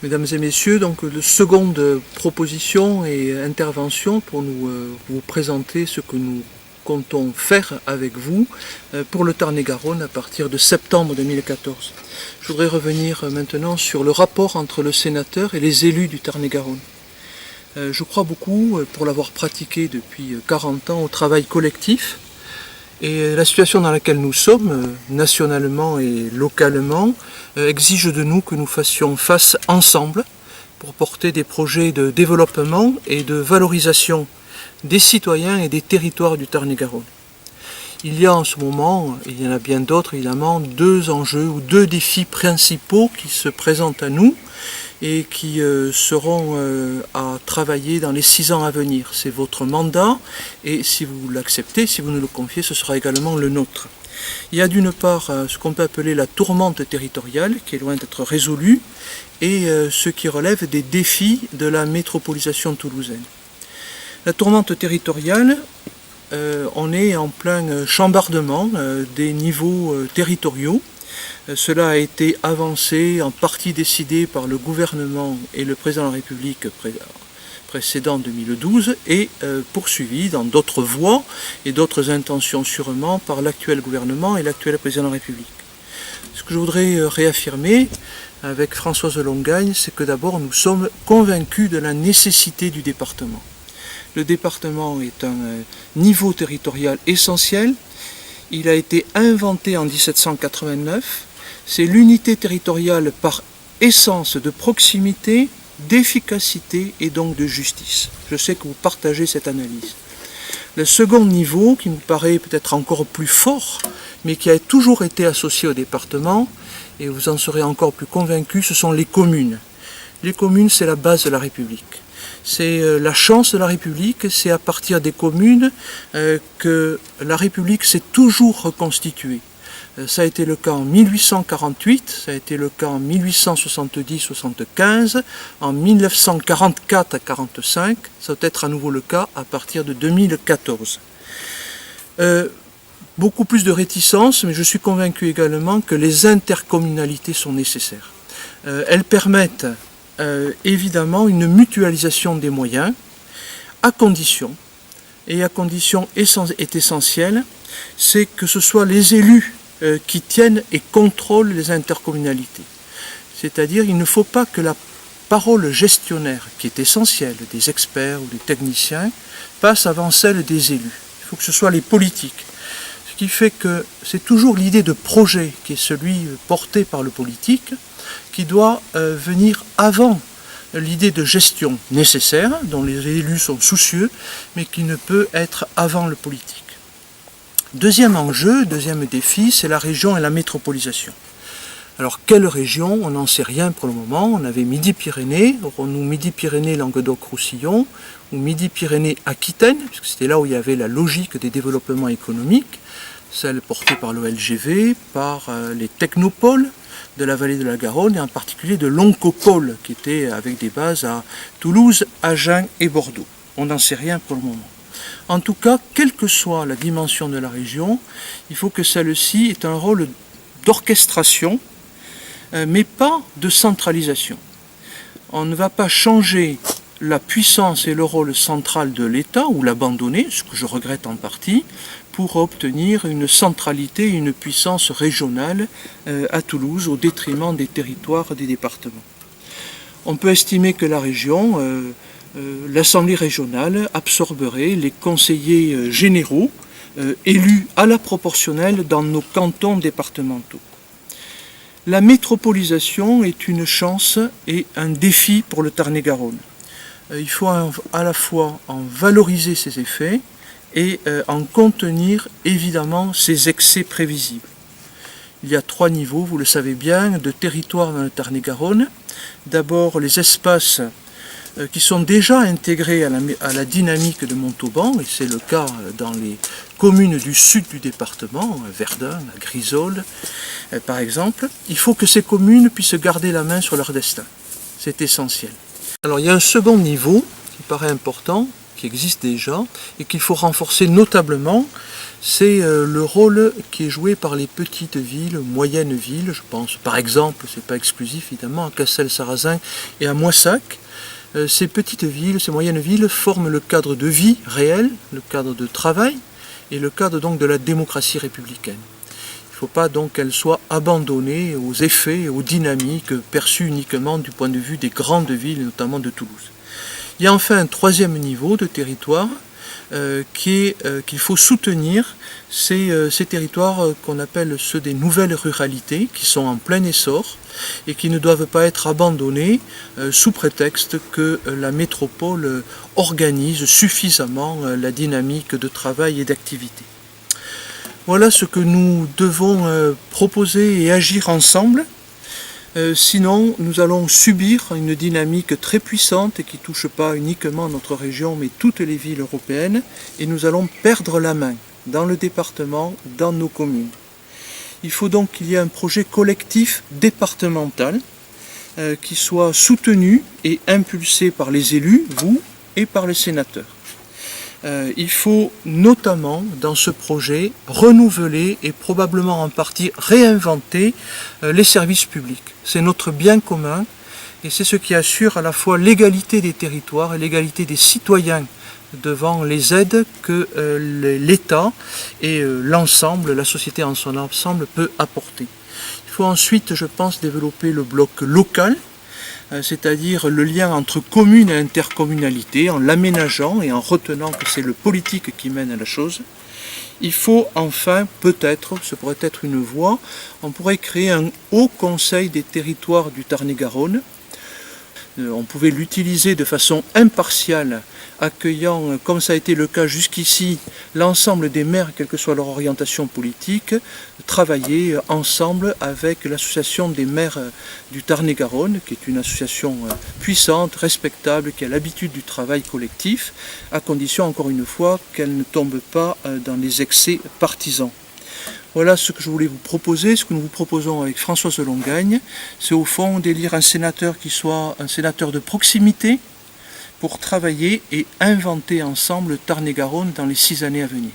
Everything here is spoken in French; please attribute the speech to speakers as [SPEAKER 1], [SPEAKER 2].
[SPEAKER 1] Mesdames et messieurs, donc la seconde proposition et intervention pour vous présenter ce que nous comptons faire avec vous pour le Tarn-et-Garonne à partir de septembre 2014. Je voudrais revenir maintenant sur le rapport entre le sénateur et les élus du Tarn-et-Garonne. Je crois beaucoup, pour l'avoir pratiqué depuis 40 ans, au travail collectif. Et la situation dans laquelle nous sommes, nationalement et localement, exige de nous que nous fassions face ensemble pour porter des projets de développement et de valorisation des citoyens et des territoires du Tarn-et-Garonne. Il y a en ce moment, et il y en a bien d'autres évidemment, deux enjeux ou deux défis principaux qui se présentent à nous et qui seront à travailler dans les 6 ans à venir. C'est votre mandat et si vous l'acceptez, si vous nous le confiez, ce sera également le nôtre. Il y a d'une part ce qu'on peut appeler la tourmente territoriale qui est loin d'être résolue et ce qui relève des défis de la métropolisation toulousaine. La tourmente territoriale, on est en plein chambardement des niveaux territoriaux. Cela a été avancé, en partie décidé par le gouvernement et le président de la République précédent 2012 et poursuivi dans d'autres voies et d'autres intentions sûrement par l'actuel gouvernement et l'actuel président de la République. Ce que je voudrais réaffirmer avec Françoise Longagne, c'est que d'abord nous sommes convaincus de la nécessité du département. Le département est un niveau territorial essentiel. Il a été inventé en 1789. C'est l'unité territoriale par essence de proximité, d'efficacité et donc de justice. Je sais que vous partagez cette analyse. Le second niveau, qui nous paraît peut-être encore plus fort, mais qui a toujours été associé au département, et vous en serez encore plus convaincus, ce sont les communes. Les communes, c'est la base de la République. C'est la chance de la République, c'est à partir des communes que la République s'est toujours reconstituée. Ça a été le cas en 1848, ça a été le cas en 1870-75, en 1944 à 45, ça va être à nouveau le cas à partir de 2014. Beaucoup plus de réticence, mais je suis convaincu également que les intercommunalités sont nécessaires. Elles permettent évidemment une mutualisation des moyens, à condition est essentielle, c'est que ce soit les élus qui tiennent et contrôlent les intercommunalités. C'est-à-dire il ne faut pas que la parole gestionnaire, qui est essentielle, des experts ou des techniciens, passe avant celle des élus. Il faut que ce soit les politiques. Ce qui fait que c'est toujours l'idée de projet qui est celui porté par le politique, qui doit venir avant l'idée de gestion nécessaire, dont les élus sont soucieux, mais qui ne peut être avant le politique. Deuxième enjeu, deuxième défi, c'est la région et la métropolisation. Alors, quelle région? On n'en sait rien pour le moment. On avait Midi-Pyrénées, aurons-nous Midi-Pyrénées-Languedoc-Roussillon, ou Midi-Pyrénées-Aquitaine, puisque c'était là où il y avait la logique des développements économiques, celle portée par le LGV, par les technopoles de la vallée de la Garonne, et en particulier de l'Oncopole, qui était avec des bases à Toulouse, Agen et Bordeaux. On n'en sait rien pour le moment. En tout cas, quelle que soit la dimension de la région, il faut que celle-ci ait un rôle d'orchestration, mais pas de centralisation. On ne va pas changer la puissance et le rôle central de l'État, ou l'abandonner, ce que je regrette en partie, pour obtenir une centralité et une puissance régionale à Toulouse, au détriment des territoires des départements. On peut estimer que la région, l'Assemblée régionale, absorberait les conseillers généraux élus à la proportionnelle dans nos cantons départementaux. La métropolisation est une chance et un défi pour le Tarn-et-Garonne. Il faut à la fois en valoriser ses effets et en contenir évidemment ses excès prévisibles. Il y a 3 niveaux, vous le savez bien, de territoire dans le Tarn-et-Garonne. D'abord les espaces qui sont déjà intégrés à la dynamique de Montauban, et c'est le cas dans les communes du sud du département, Verdun, Grisole par exemple. Il faut que ces communes puissent garder la main sur leur destin. C'est essentiel. Alors il y a un second niveau qui paraît important, qui existe déjà, et qu'il faut renforcer notablement, c'est le rôle qui est joué par les petites villes, moyennes villes, je pense par exemple, c'est pas exclusif évidemment, à Cassel-Sarrazin et à Moissac. Ces petites villes, ces moyennes villes forment le cadre de vie réel, le cadre de travail et le cadre donc de la démocratie républicaine. Il ne faut pas donc qu'elles soient abandonnées aux effets et aux dynamiques perçues uniquement du point de vue des grandes villes, notamment de Toulouse. Il y a enfin un troisième niveau de territoire qu'il faut soutenir, ces territoires qu'on appelle ceux des nouvelles ruralités, qui sont en plein essor et qui ne doivent pas être abandonnés sous prétexte que la métropole organise suffisamment la dynamique de travail et d'activité. Voilà ce que nous devons proposer et agir ensemble. Sinon, nous allons subir une dynamique très puissante qui ne touche pas uniquement notre région, mais toutes les villes européennes, et nous allons perdre la main dans le département, dans nos communes. Il faut donc qu'il y ait un projet collectif départemental qui soit soutenu et impulsé par les élus, vous, et par les sénateurs. Il faut notamment dans ce projet renouveler et probablement en partie réinventer les services publics. C'est notre bien commun et c'est ce qui assure à la fois l'égalité des territoires et l'égalité des citoyens devant les aides que l'État et l'ensemble, la société en son ensemble peut apporter. Il faut ensuite, je pense, développer le bloc local, c'est-à-dire le lien entre commune et intercommunalité, en l'aménageant et en retenant que c'est le politique qui mène à la chose. Il faut enfin, peut-être, ce pourrait être une voie, on pourrait créer un haut conseil des territoires du Tarn-et-Garonne. On pouvait l'utiliser de façon impartiale, accueillant, comme ça a été le cas jusqu'ici, l'ensemble des maires, quelle que soit leur orientation politique, travailler ensemble avec l'association des maires du Tarn-et-Garonne, qui est une association puissante, respectable, qui a l'habitude du travail collectif, à condition, encore une fois, qu'elle ne tombe pas dans les excès partisans. Voilà ce que je voulais vous proposer, ce que nous vous proposons avec Françoise Longagne. C'est au fond d'élire un sénateur qui soit un sénateur de proximité pour travailler et inventer ensemble le Tarn-et-Garonne dans les 6 années à venir.